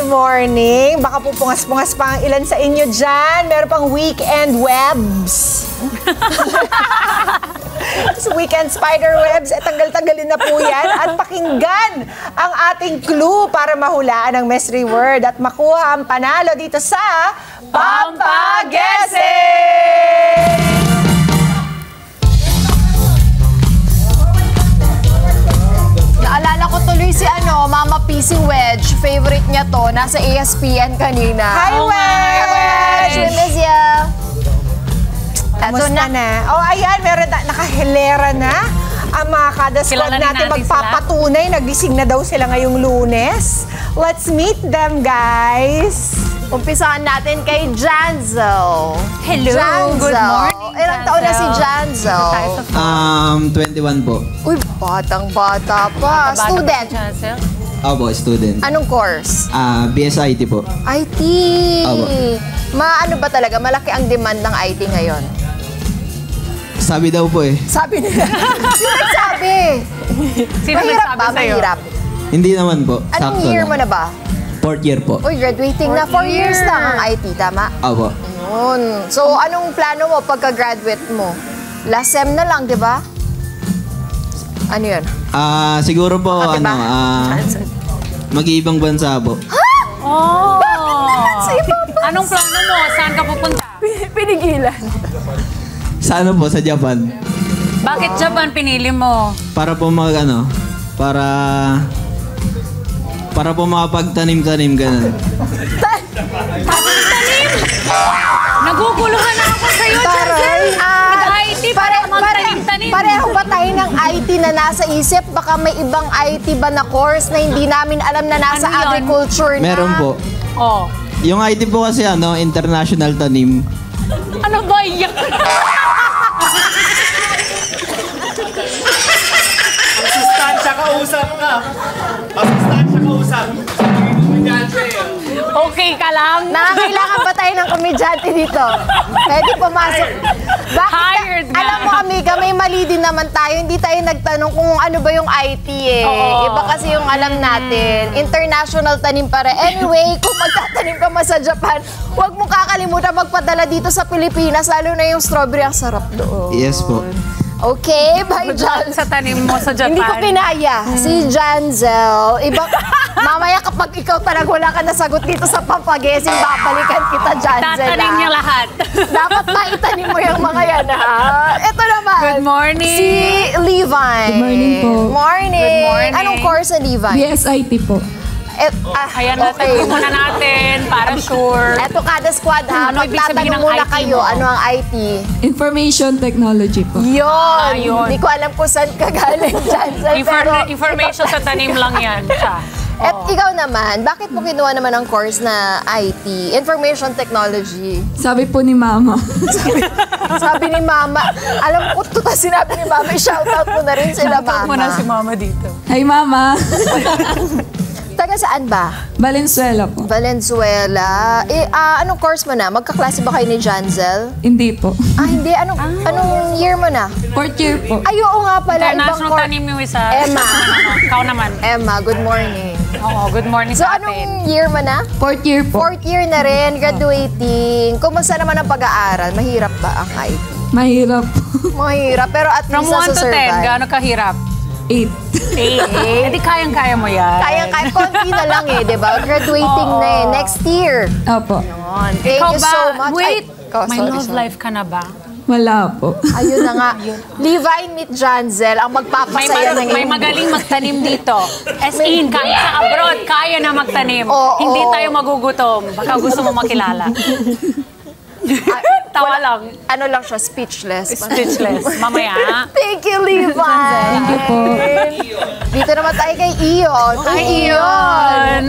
morning. Baka po pungas-pungas pa ang ilan sa inyo dyan. Meron pang weekend webs. So, weekend spider webs, tanggal-tanggalin na po yan. At pakinggan ang ating clue para mahulaan ang mystery word at makuha ang panalo dito sa Pampagesing! Naalala ko tuloy si Mama PC Wedge. Favorite niya to. Nasa ESPN kanina. Hi, Wedge! We miss ya! Kamusta na? Oh, ayan, meron nakahilera na. Ang mga kada-squad natin magpapatunay. Nagising na daw sila ngayong Lunes. Let's meet them, guys. Umpisahan natin kay Janzo. Hello, Janzo. good morning, Ilang taon na si Janzo? 21 po. Uy, batang-bata pa. Student. Opo, student. Anong course? BSIT po. IT. Opo. Ano ba talaga? Malaki ang demand ng IT ngayon. Sabi daw po eh. Sabi nila. Sino nagsabi? Sino Mahirap nagsabi ba? sa'yo? Mahirap. Hindi naman po. Anong Sakto year lang. mo na ba? 4th year po. Uy, graduating na. 4 years lang ang IT, tama? Opo. Yun. So, anong plano mo pagka-graduate mo? Last sem na lang, di ba? Ano yun? Siguro po, Diba? mag-iibang bansa po. Oh! Si Papa. Anong plano mo? Saan ka pupunta? Pinigilan. Sa ano po? Sa Japan. Bakit Japan pinili mo? Para po para po makapagtanim-tanim, ganun. Tanim! Naguguluhan na ako sa'yo, Jansen! Nag-IT para magtanim-tanim. Pareho ba tayo ng IT na nasa isip? Baka may ibang IT ba na course na hindi namin alam na nasa Ano yun? agriculture na? Meron po. Oh. Yung IT po kasi international tanim. Ano ba yan? Masustansya kausap ka. Masustansya kausap. Okay ka lang? Nakakailangan ba tayo ng komedyante dito? Pwede pumasok. Bakit? Hired na. Alam mo, amiga, may mali din naman tayo. Hindi tayo nagtanong kung ano ba yung IT eh. Oo. Iba kasi yung alam natin. International tanim para. Anyway, kung magtatanim ka man sa Japan, huwag mo kakalimutan magpadala dito sa Pilipinas, lalo na yung strawberry. Ang sarap doon. Yes po. Okay, bye, Jan. Sa tanim mo sa Japan. Hindi ko kinaya. Si Janzel. Mamaya kapag ikaw talaga wala ka nasagot dito sa Pampagesing, babalikan kita, Janzel. Tatanim niya lahat. Dapat maitanim mo yung mga yan, ha? Ito naman. Good morning. Si Levi. Good morning po. Morning. Good morning. Anong course sa Levi? BSIT po. Ayan, natin muna natin para sure. Eto kada squad, ha? Ano ibig sabihin Magtatanong ng muna IT kayo. mo? Ano ang IT? Information technology po. Yun. Yun. Hindi ko alam kung saan ka galing, Janzel. Information sa tanim lang yan siya. At ikaw naman, bakit mo kinuha naman ang course na IT, Information Technology? Sabi po ni Mama. Sabi ni Mama, alam ko ito sinabi ni Mama, shoutout mo na rin sila, Shoutout mo na si Mama. Mama dito. Hi, Mama. Taga saan ba? Valenzuela po. Valenzuela. Anong course mo na? Magkaklase ba kayo ni Janzel? Hindi po. Hindi. Anong year mo na? 4th year po. Ay, oo nga pala. International tanim yung isa. Emma. Ikaw naman. Emma, good morning. Oo, good morning So, sa atin. anong year mo na? 4th year po. 4th year na rin, graduating. Kumusta naman ang pag-aaral? Mahirap ba ang IT? Mahirap po. Mahirap, pero at From least 1 to 10, survive. gaano kahirap? 8. Hindi kayang-kaya mo yan. Kaya konti na lang eh, di ba? Graduating na eh. Next year. Opo. Thank Ikaw you ba? so much. Wait, may sorry, love sorry. life ka na ba? Wala po. Ayun na nga. Levi meet Janzel, ang magpapasaya ng May magaling magtanim dito. As in, kahit sa abroad, kaya na magtanim. Oo. Hindi tayo magugutom. Baka gusto mo makilala. Tawa lang. Ano lang siya, speechless. Speechless. Mamaya. Thank you, Levi. Thank you po. Dito naman tayo kay Ion. Hi, Ion.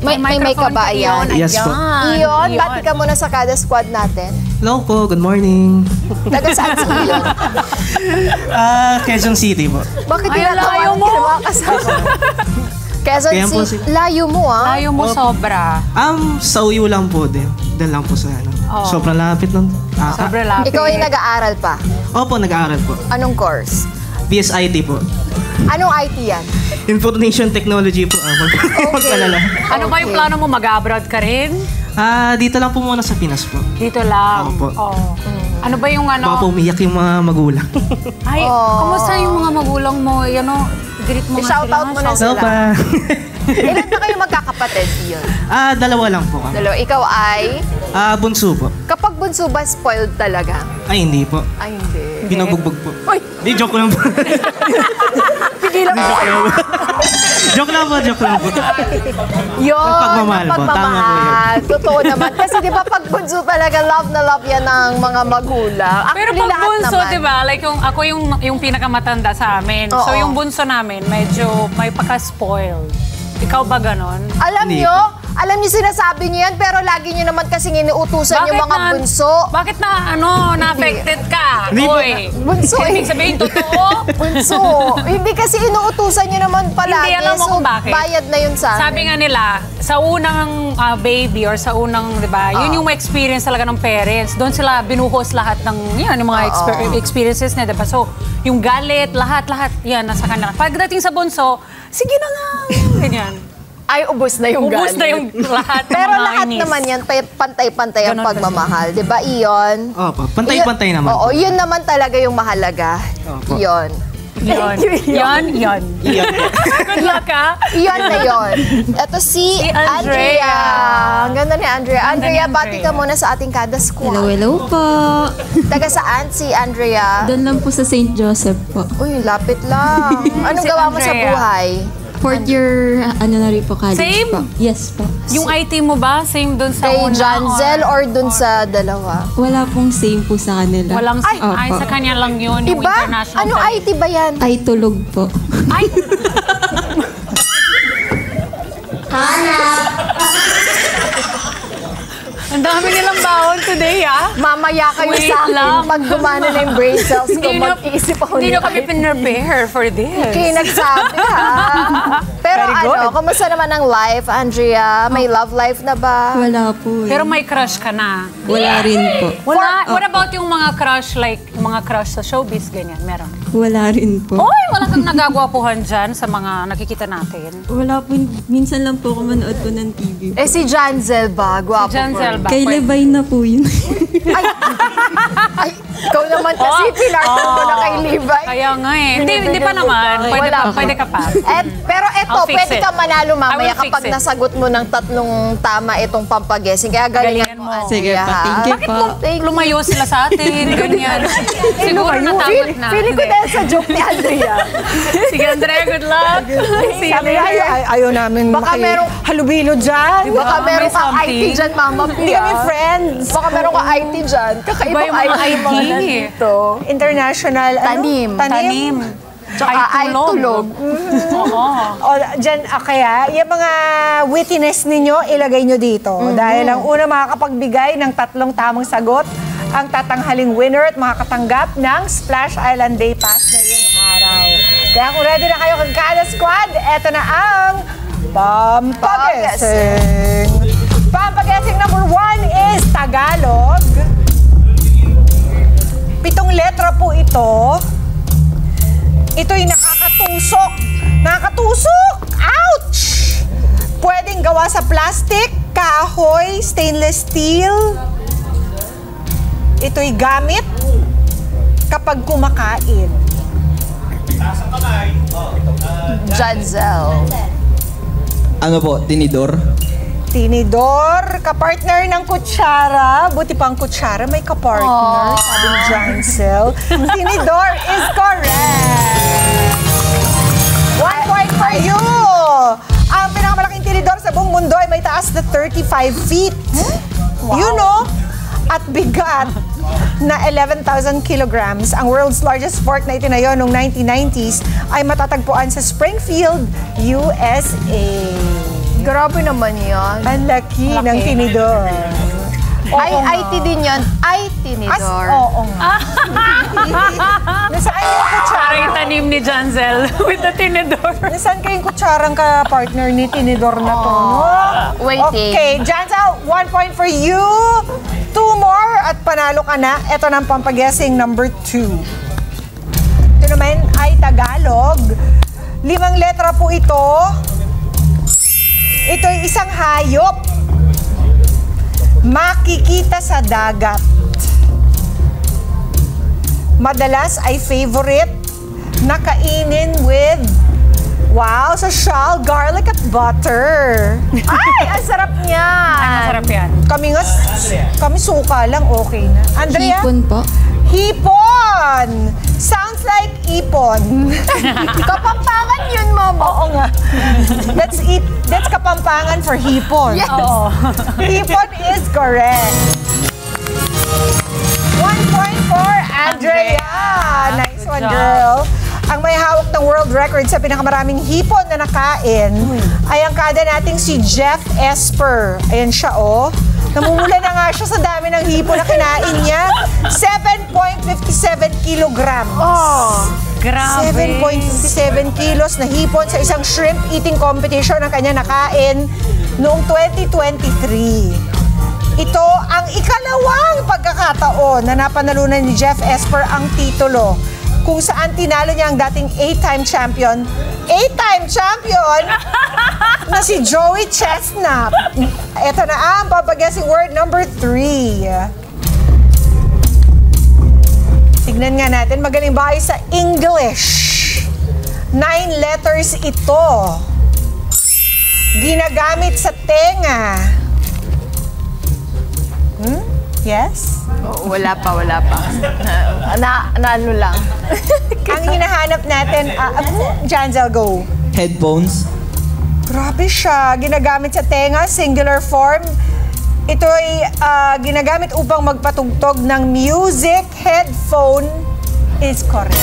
May ka ba, Ion? Yes po. Ion, bati ka muna sa kada squad natin. Hello po, good morning. Taga saan si Ion? Quezon City po. Bakit Ay, tinatawa layo mo. kasama? Quezon Kaya po City. Layo mo, ah. Ayaw mo sobra. Sa UU lang po din. Doon lang po sa sobrang lapit nun. Sobra lapit. Ikaw ay nag-aaral pa. Opo, nag-aaral po. Anong course? BSIT po. Anong IT yan? Information technology po. Magpalala. Ano ba yung plano mo? Mag-abroad ka rin? Dito lang po muna sa Pinas po. Dito lang? Opo. Oo. Ano ba yung Baka ano? po umiyak yung mga magulang. Ay, kamusta yung mga magulang mo? Greet mo nga I-shout sila. out mo na So sila. pa. Ilan na kayo magkakapatid yun? Dalawa lang po kami. Dalawa. Ikaw ay? Bunso po. Kapag bunso ba, spoiled talaga? Ay, hindi po. Ay, hindi. Binubugbog po. Uy! Hindi, joke lang po. Pigilan mo. Joke lang po. Yun, Pagmamahal po. Tama po pagmamahal. Totoo naman. Kasi di ba pag bunso talaga, love na love yan ng mga magulang. Pero Actually, pag lahat bunso, naman. di ba? Like ako yung pinakamatanda sa amin. So Oo. yung bunso namin, medyo may pagka-spoiled. Ikaw ba ganon? Alam Hindi nyo sinasabi nyo yan, pero lagi nyo naman kasing inuutusan yung mga bunso. Bakit na-affected ka? Hindi po. Oy. Bunso Ibig sabihin, totoo? Bunso. Hindi kasi inuutusan nyo naman palagi. Hindi, alam mo so, kung bakit. bayad na yun sa amin. Sabi nga nila, sa unang baby or sa unang, di ba, yun yung experience talaga ng parents. Doon sila binuhos lahat ng, yung mga experiences na, di ba? So, yung galit, lahat, yan, nasa kanila. Pagdating sa bunso, sige na nga, ganyan. Ay, ubos na yung Ubus galit. na yung lahat ng Pero mga lahat inis. naman yan, pantay-pantay ang Ganon pagmamahal. Di ba, Iyon? Opo, pantay-pantay naman. Oo, yun naman talaga yung mahalaga. Opo. Yun. Yon. Good luck, ha? Iyon na yun. Ito si Andrea. Ang ganda ni Andrea. Andrea, ni bati ka Andrea. muna sa ating kada squad. Hello po. Taga saan si Andrea? Doon lang po sa St. Joseph po. Uy, lapit lang. Anong Si gawa mo sa Andrea. buhay? Fourth year, na rin po, college Same? po. Yes po. Yung IT mo ba? Same dun sa Kay una? Janzel or dun sa dalawa? Wala pong same po sa kanila. Walang ay, Opo. sa kanya lang yun, yung Iba? international. Anong talent. IT ba yan? Ay, tulog po. Ay! Ang dami nilang bawon today, ah. Mamaya kayo Wait sa akin. lang. Pag gumana na yung brain cells ko, Hindi na- mag-iisip ako Hindi nila. na kami pinrepare for this. Okay, nagsabi ha. Pero kumusta naman ang life, Andrea? May love life na ba? Wala po eh. Pero may crush ka na. Wala rin po. Wala. What about yung mga crush, like, yung mga crush sa showbiz, ganyan? Meron. Wala rin po. Oy, wala kang nagagwapuhan dyan sa mga nakikita natin. Wala po. Minsan lang po ako manood po ng TV. Eh si Janzel ba? Gwapo Janzel po. ba? Kay Lebay na po yun. Ay, ikaw naman kasi pinartner mo na kay Levi. Kaya nga eh. Hindi pa naman. Pwede ka pa. Pero eto, I'll fix pwede it. ka manalo I mamaya will fix kapag it. nasagot mo ng 3 tama itong pampaguessing. Kaya galingan Galingan mo, mo. Andrea. Sige po, thank you po. Lumayo sila sa atin, ganyan. Siguro natakot na. Feeling ko Hindi. dahil sa joke ni Andrea. Sige, Andrea, good luck. See you Sabi nga, later. ayaw namin Baka merong- halubilo dyan. Baka may meron kang something. IT dyan, Mama Pia. Hindi kami friends. Baka meron kang IT dyan. Kakaibang Iba yung mga IT yung mga IT. nandito. International, Tanim. Tanim. Tsaka ay tulog. Oo. O, dyan, kaya, yung mga wittiness ninyo, ilagay nyo dito. Dahil ang una makakapagbigay ng 3 tamang sagot, ang tatanghaling winner at makakatanggap ng Splash Island Day Pass ngayong araw. Kaya kung ready na kayo kag Kada Squad, eto na ang Pampagesing. Pampagesing number 1 is Tagalog. 7 letra po ito. Ito'y nakakatusok. Nakakatusok! Ouch! Pwedeng gawa sa plastic, kahoy, stainless steel. Ito'y gamit kapag kumakain. Janzel. Ano po, tinidor? Tinidor, kapartner ng kutsara. Buti pang kutsara, may kapartner. Sabi ni Jancel. Tinidor is correct. 1 point for you. Ang pinakamalaking tinidor sa buong mundo ay may taas na 35 feet. You know, at bigat na 11,000 kilograms. Ang world's largest fort na itinayo noong 1990s ay matatagpuan sa Springfield, USA. Grabe naman yan. Ang laki ng tinidor. Ay, IT din yun. Ay, tinidor. Oo nga. Nasaan yung kutsara? Parang yung tanim ni Janzel with the tinidor. Nasaan kayong kutsarang ka-partner ni tinidor na to? No? Waiting. Okay, Janzel, 1 point for you. 2 more at panalo ka na. Ito na ang pampaguessing number 2. Ito naman ay Tagalog. 5 letra po ito. Ito ay isang hayop. Makikita sa dagat. Madalas ay favorite na kainin with social, garlic at butter. Ay, ang sarap niya. Ang masarap yan. Kami suka lang, okay na. Andrea? Hipon po. Hipon! Sounds like ipon. Kapampangan yun, Mama. Oo nga. That's Kapampangan for hipon. Yes. Oo. Hipon is correct. 1 point for Andrea. Nice one, job. girl. Ang may hawak ng world record sa pinakamaraming hipon na nakain ay ang kada nating si Jeff Esper. Ayan siya, oh. Namumula na nga siya sa dami ng hipon na kinain niya. 7.57 kilograms. Oh. Grabe. 7.57 kilos na hipon sa isang shrimp eating competition ang kanya nakain noong 2023. Ito ang ikalawang pagkakataon na napanalunan ni Jeff Esper ang titulo, kung saan tinalo niya ang dating 8-time champion na si Joey Chestnut. Ito na ang papaguessing word number 3. Tignan nga natin, magaling ba kayo sa English? 9 letters ito. Ginagamit sa tenga. Yes? Oh, wala pa. Ano lang. Ang hinahanap natin, Janzel, go. Headphones. Grabe siya. Ginagamit sa tenga, singular form. Ito ay ginagamit upang magpatugtog ng music. Headphone is correct.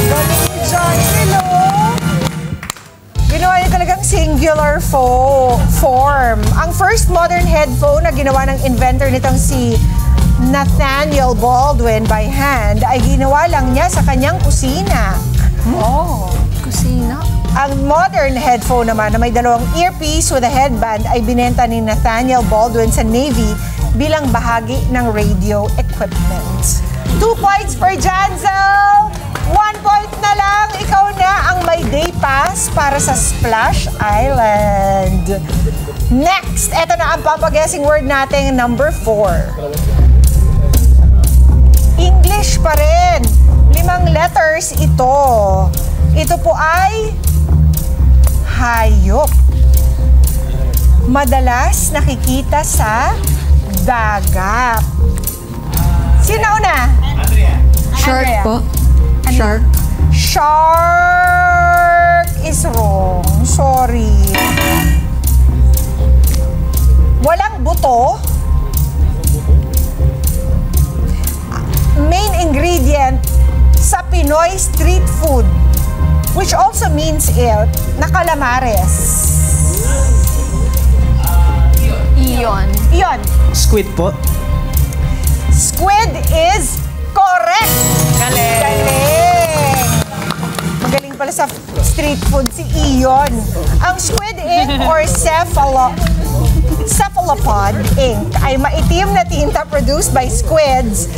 Galing ni Janzel, oh. Ginawa niya talagang singular form. Ang first modern headphone na ginawa ng inventor nitong si Nathaniel Baldwin by hand ay ginawa lang niya sa kanyang kusina. Oh, kusina. Ang modern headphone naman na may dalawang earpiece with a headband ay binenta ni Nathaniel Baldwin sa Navy bilang bahagi ng radio equipment. 2 points for Janzel! 1 point na lang, ikaw na ang may day pass para sa Splash Island. Next, eto na ang papaguessing word natin, number 4. English pa rin. 5 letters ito. Ito po ay hayop. Madalas nakikita sa dagat. Sino una? Shark Andrea. po. Shark. Shark is wrong. Sorry. Walang buto. Main ingredient sa Pinoy street food, which also means na calamares. Iyon. Iyon. Squid po. Squid is correct. Galing. Magaling pala sa street food si Iyon. Ang squid ink or cephalopod ink ay maitim na tinta produced by squids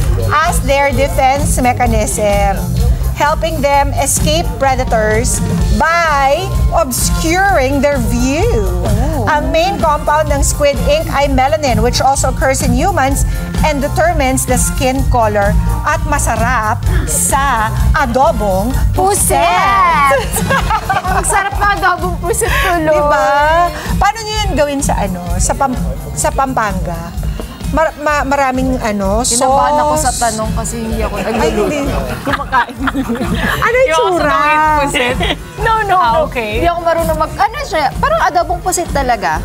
as their defense mechanism, helping them escape predators by obscuring their view. Ang main compound ng squid ink ay melanin, which also occurs in humans and determines the skin color at masarap sa adobong puset. Ang sarap na adobong pusit tuloy. Diba? Paano nyo yun gawin sa sa Pampanga? Maraming sauce. Kinabahan ako sa tanong kasi hindi ako Ay, hindi. kumakain. Ano yung tsura? No. Okay. Hindi ako marunong ano siya, parang adobong pusit talaga.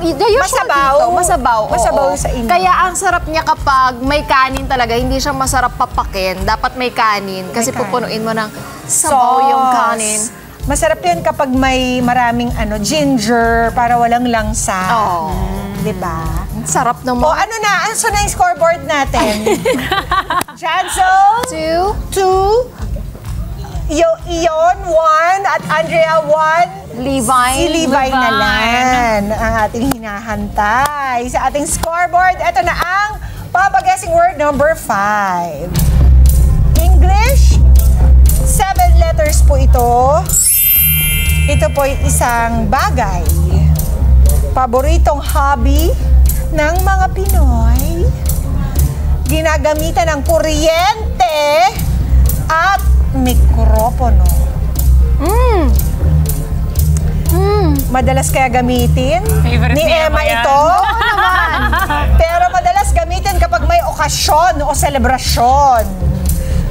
The usual masabaw? dito, masabaw. Masabaw oo. sa inyo. Kaya ang sarap niya kapag may kanin talaga, hindi siya masarap papakin. Dapat may kanin kasi kanin. pupunuin mo ng sabaw yung kanin. Masarap yun kapag may maraming ginger para walang langsa. Oo. Diba? Sarap naman. O ano na? Ano na yung scoreboard natin? Janzel? 2. Iyon, 1. At Andrea, 1. Levi. Si Levi na lang ang ating hinahantay. Sa ating scoreboard, ito na ang papaguessing word number 5. English, 7 letters po ito. Ito po'y isang bagay. Paboritong hobby ng mga Pinoy. Ginagamitan ng kuryente at mikropono. Madalas kaya gamitin Favorite ni ni Emma Emma yan. ito. Pero madalas gamitin kapag may okasyon o selebrasyon.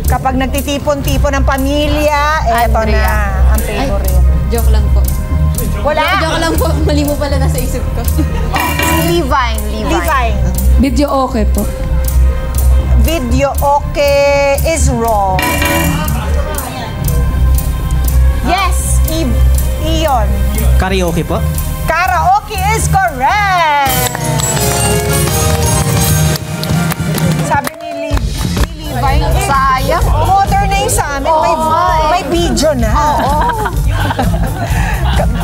Kapag nagtitipon-tipon ng pamilya, eto Andrea. na ang favorite. Joke lang po. Wala. Joke lang po. Mali mo pala nasa isip ko. Levine. Levine. Video okay po. Video okay is wrong. Yes, Iyon. Karaoke po. Karaoke is correct. Sabi ni Levine, Sayang. motor na yung sa amin. May video na.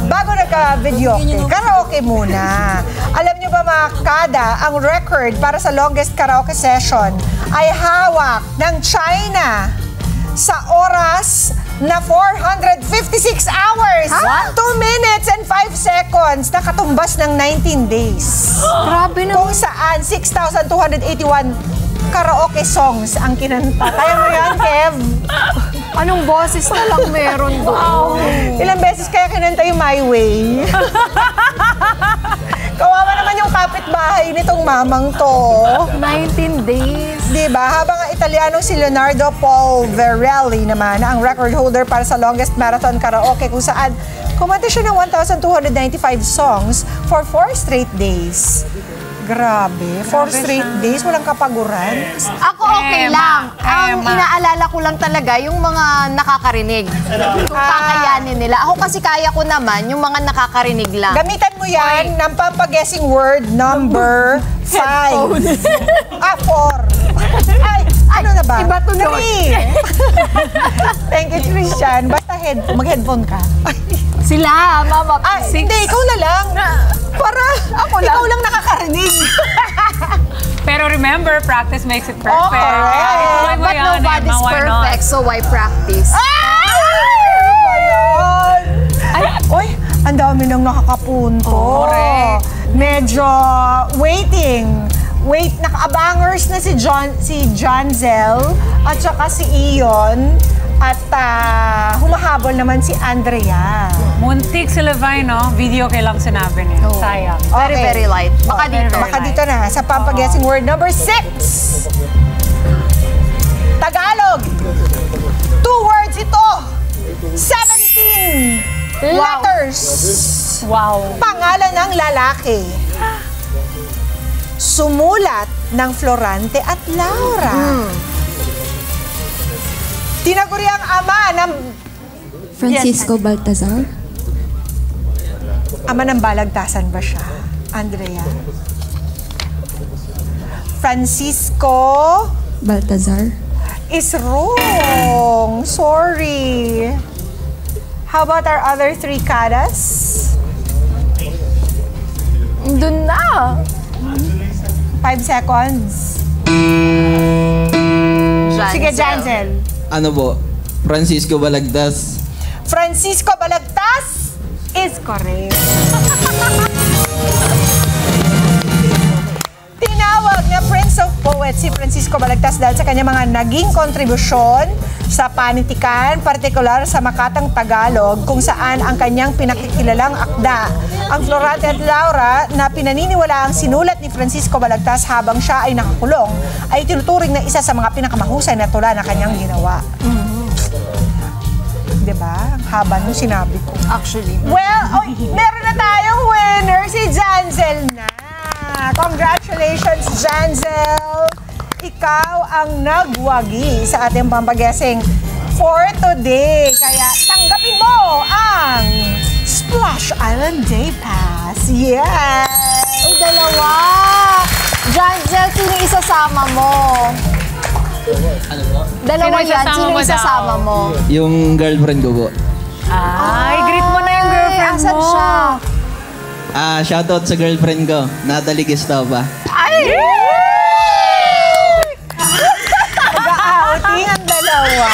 Bago nagka-video okay, karaoke muna. Alam niyo ba mga kada, ang record para sa longest karaoke session ay hawak ng China sa oras na 456 hours, 2 minutes and 5 seconds, nakatumbas ng 19 days. Grabe na. Kung saan 6,281 karaoke songs ang kinanta. Kaya mo yan, Kev? Anong boses na lang meron doon? Ilang beses kaya kinanta yung My Way? Kawawa naman yung kapitbahay nitong mamang to. 19 days. Diba? Habang ang Italiano si Leonardo Polverelli naman ang record holder para sa longest marathon karaoke kung saan kumanta siya ng 1,295 songs for 4 straight days. Grabe. 4 straight days, walang kapaguran. Ako okay lang. Ang Emma. inaalala ko lang talaga yung mga nakakarinig. Kung kakayanin nila. Ako kasi kaya ko naman yung mga nakakarinig lang. Gamitan mo yan ng pampaguessing word number 5. 4. Ay, ano na ba? Iba to 3. Thank you, Christian. Basta mag-headphone ka. Sila, mama. Hindi, ikaw na lang. Para ikaw lang nakakarinig. Pero remember, practice makes it perfect. correct. Ituloy mo But yan, nobody's Emma, why not? perfect, so why practice? Uy, ang dami nang nakakapunto. Correct. Medyo waiting. Wait, naka-abangers na si Janzel at saka si Ion. At humahabol naman si Andrea. Muntik si Levine, no? Video kay lang sinabi niya. Sayang. Very, Okay. very light. Baka dito. Baka dito na, sa pampaguessing word number 6. Tagalog. 2 words ito. 17 letters. Wow. Pangalan ng lalaki. Sumulat ng Florante at Laura. Tinaguri ang ama ng Francisco Baltazar. ama ng balagtasan ba siya? Andrea. Francisco Baltazar. is wrong. Sorry. How about our other 3 kadas? Doon na. 5 seconds. Sige, Janzel. Ano po? Francisco Balagtas. Francisco Balagtas is correct. Tinawag na Prince of Poets si Francisco Balagtas dahil sa kanyang mga naging kontribusyon sa panitikan, partikular sa Makatang Tagalog, kung saan ang kanyang pinakikilalang akda, ang Florante at Laura, na pinaniniwala ang sinulat ni Francisco Balagtas habang siya ay nakakulong, ay tinuturing na isa sa mga pinakamahusay na tula na kanyang ginawa. Diba? Ang haba nung sinabi ko. Actually. Well, meron na tayong winner, si Janzel na. Congratulations, Janzel! Ikaw ang nagwagi sa ating pampaguessing for today. Kaya tanggapin mo ang Splash Island Day Pass. Yes! Uy, dalawa. Janzel, sino isasama mo? Ano po? Dalawa Sino yan. isasama Sino mo isasama daw? mo? Yung girlfriend ko po. Ay, greet mo na yung girlfriend asan mo. siya? Shoutout sa girlfriend ko. Nataligis daw ba? Ay! Nag-outing ang dalawa.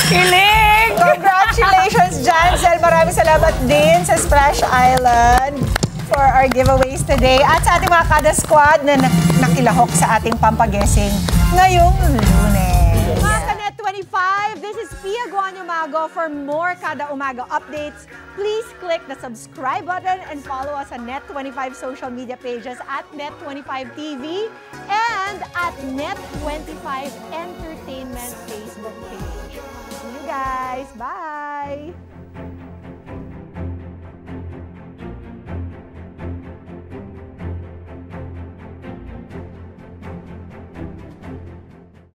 Kilig! Congratulations, Janzel! Maraming salamat salamat din sa Splash Island for our giveaways today at sa ating mga kada squad na nakilahok sa ating pampagesing ngayong Lunes. Mga Kanet 25, this is Pia Guanyamago. For more Kada Umaga updates, please click the subscribe button and follow us on Net25 social media pages at Net25TV and at Net25 Entertainment Facebook page. See you guys. Bye!